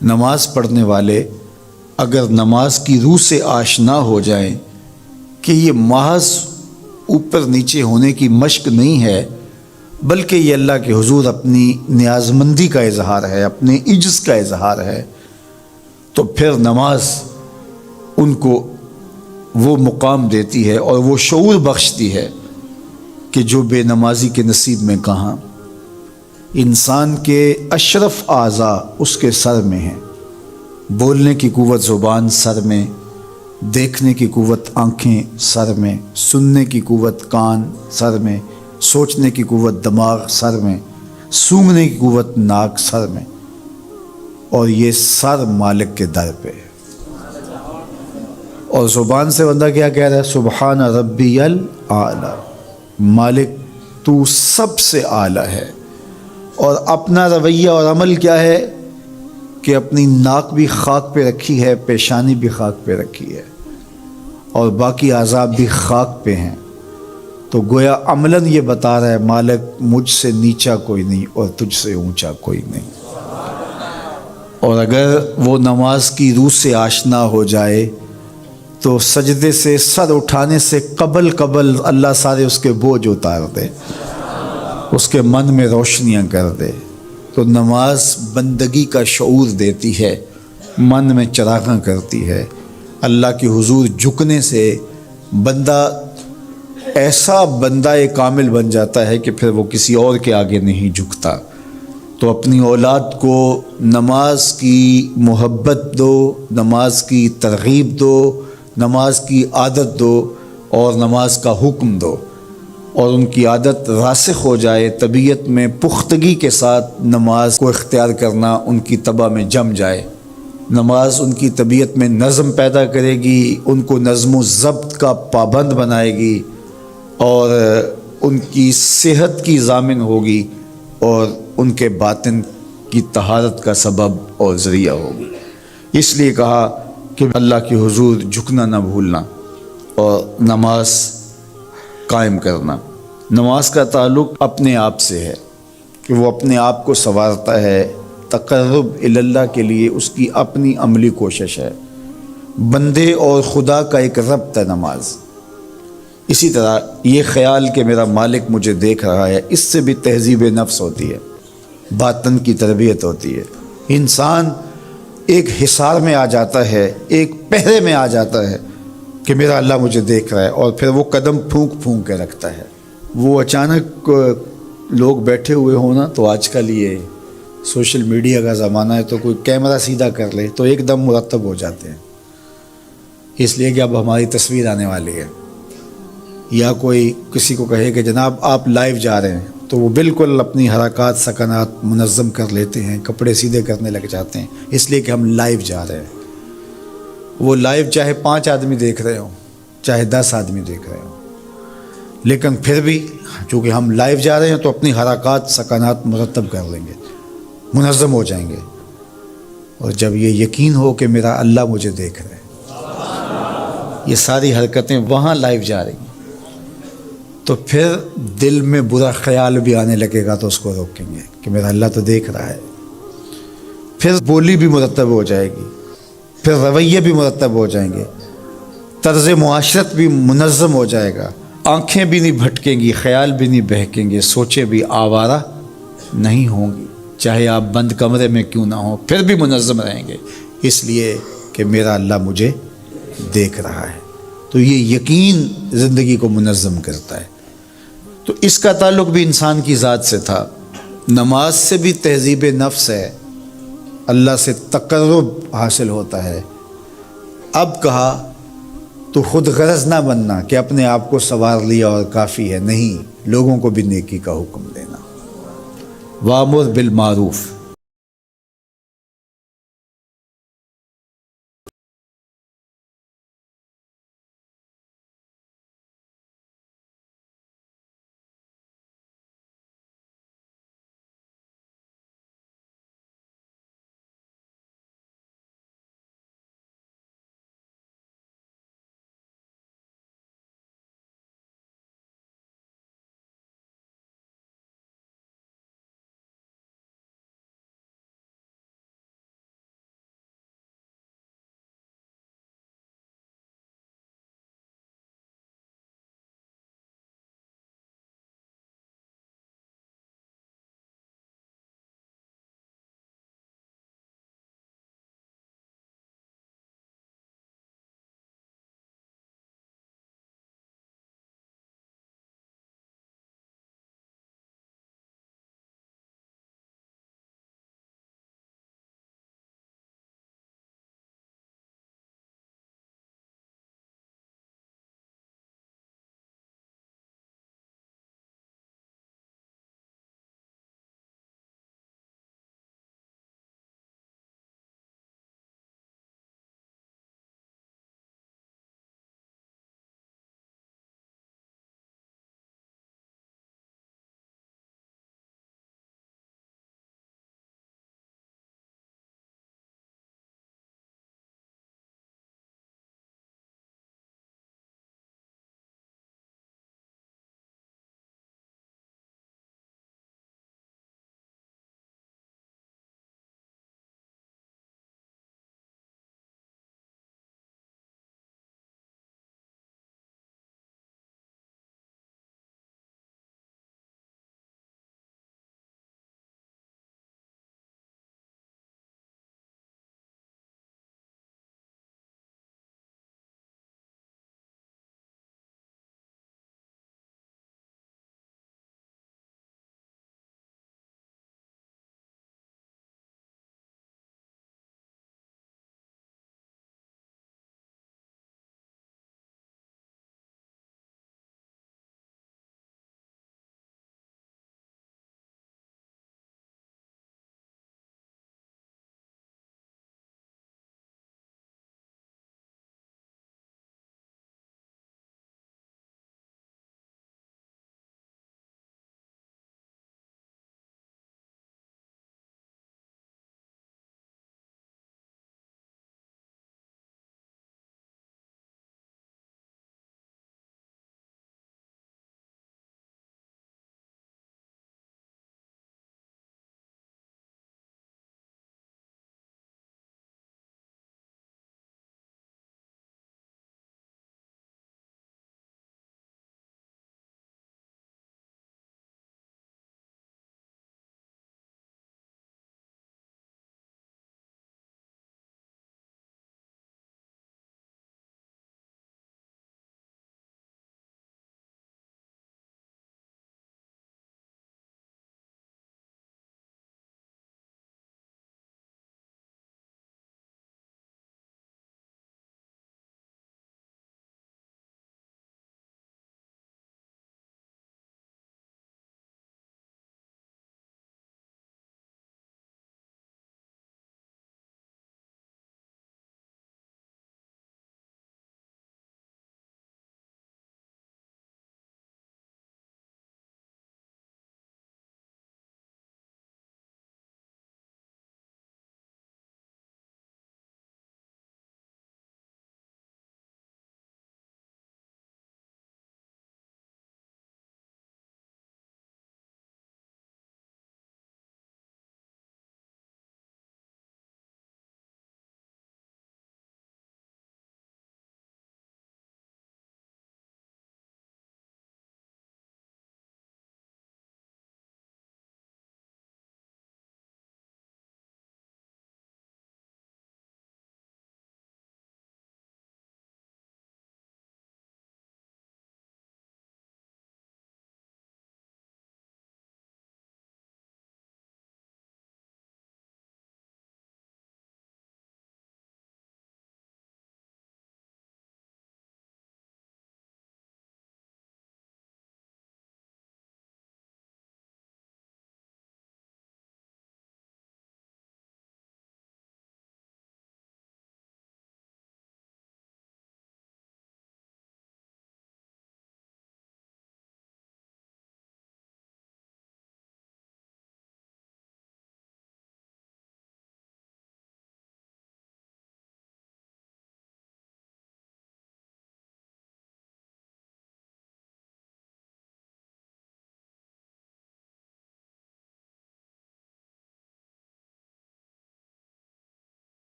نماز پڑھنے والے اگر نماز کی روح سے آشنا ہو جائیں کہ یہ محض اوپر نیچے ہونے کی مشق نہیں ہے، بلکہ یہ اللہ کے حضور اپنی نیازمندی کا اظہار ہے، اپنے عجز کا اظہار ہے، تو پھر نماز ان کو وہ مقام دیتی ہے اور وہ شعور بخشتی ہے کہ جو بے نمازی کے نصیب میں کہاں۔ انسان کے اشرف اعضاء اس کے سر میں ہیں، بولنے کی قوت زبان سر میں، دیکھنے کی قوت آنکھیں سر میں، سننے کی قوت کان سر میں، سوچنے کی قوت دماغ سر میں، سونگھنے کی قوت ناک سر میں، اور یہ سر مالک کے در پہ ہے۔ اور زبان سے بندہ کیا کہہ رہا ہے؟ سبحان ربی الاعلیٰ، مالک تو سب سے اعلیٰ ہے۔ اور اپنا رویہ اور عمل کیا ہے کہ اپنی ناک بھی خاک پہ رکھی ہے، پیشانی بھی خاک پہ رکھی ہے، اور باقی اعضاء بھی خاک پہ ہیں۔ تو گویا عملاً یہ بتا رہا ہے مالک مجھ سے نیچا کوئی نہیں اور تجھ سے اونچا کوئی نہیں۔ اور اگر وہ نماز کی روح سے آشنا ہو جائے تو سجدے سے سر اٹھانے سے قبل اللہ سارے اس کے بوجھ اتار دے، اس کے من میں روشنیاں کر دے۔ تو نماز بندگی کا شعور دیتی ہے، من میں چراغاں کرتی ہے۔ اللہ کے حضور جھکنے سے بندہ ایسا بندہ کامل بن جاتا ہے کہ پھر وہ کسی اور کے آگے نہیں جھکتا۔ تو اپنی اولاد کو نماز کی محبت دو، نماز کی ترغیب دو، نماز کی عادت دو اور نماز کا حکم دو، اور ان کی عادت راسخ ہو جائے، طبیعت میں پختگی کے ساتھ نماز کو اختیار کرنا ان کی طبع میں جم جائے۔ نماز ان کی طبیعت میں نظم پیدا کرے گی، ان کو نظم و ضبط کا پابند بنائے گی، اور ان کی صحت کی ضامن ہوگی، اور ان کے باطن کی طہارت کا سبب اور ذریعہ ہوگی۔ اس لیے کہا کہ اللہ کے حضور جھکنا نہ بھولنا اور نماز قائم کرنا۔ نماز کا تعلق اپنے آپ سے ہے کہ وہ اپنے آپ کو سنوارتا ہے، تقرب اللہ کے لیے اس کی اپنی عملی کوشش ہے۔ بندے اور خدا کا ایک ربط ہے نماز۔ اسی طرح یہ خیال کہ میرا مالک مجھے دیکھ رہا ہے، اس سے بھی تہذیب نفس ہوتی ہے، باطن کی تربیت ہوتی ہے۔ انسان ایک حصار میں آ جاتا ہے، ایک پہرے میں آ جاتا ہے کہ میرا اللہ مجھے دیکھ رہا ہے، اور پھر وہ قدم پھونک پھونک کے رکھتا ہے۔ وہ اچانک لوگ بیٹھے ہوئے ہونا، تو آج کل یہ سوشل میڈیا کا زمانہ ہے، تو کوئی کیمرہ سیدھا کر لے تو ایک دم مرتب ہو جاتے ہیں، اس لیے کہ اب ہماری تصویر آنے والی ہے۔ یا کوئی کسی کو کہے کہ جناب آپ لائیو جا رہے ہیں، تو وہ بالکل اپنی حرکات سکنات منظم کر لیتے ہیں، کپڑے سیدھے کرنے لگ جاتے ہیں، اس لیے کہ ہم لائیو جا رہے ہیں۔ وہ لائیو چاہے 5 آدمی دیکھ رہے ہوں، چاہے 10 آدمی دیکھ رہے ہوں، لیکن پھر بھی چونکہ ہم لائیو جا رہے ہیں تو اپنی حرکات سکنات مرتب کر لیں گے، منظم ہو جائیں گے۔ اور جب یہ یقین ہو کہ میرا اللہ مجھے دیکھ رہا ہے، یہ ساری حرکتیں وہاں لائیو جا رہی ہیں، تو پھر دل میں برا خیال بھی آنے لگے گا تو اس کو روکیں گے کہ میرا اللہ تو دیکھ رہا ہے۔ پھر بولی بھی مرتب ہو جائے گی، پھر رویے بھی مرتب ہو جائیں گے، طرز معاشرت بھی منظم ہو جائے گا، آنکھیں بھی نہیں بھٹکیں گی، خیال بھی نہیں بہکیں گے، سوچیں بھی آوارہ نہیں ہوں گی، چاہے آپ بند کمرے میں کیوں نہ ہوں، پھر بھی منظم رہیں گے، اس لیے کہ میرا اللہ مجھے دیکھ رہا ہے۔ تو یہ یقین زندگی کو منظم کرتا ہے۔ تو اس کا تعلق بھی انسان کی ذات سے تھا۔ نماز سے بھی تہذیب نفس ہے، اللہ سے تقرب حاصل ہوتا ہے۔ اب کہا تو خود غرض نہ بننا کہ اپنے آپ کو سنوار لیا اور کافی ہے، نہیں، لوگوں کو بھی نیکی کا حکم دینا۔ وامر بالمعروف،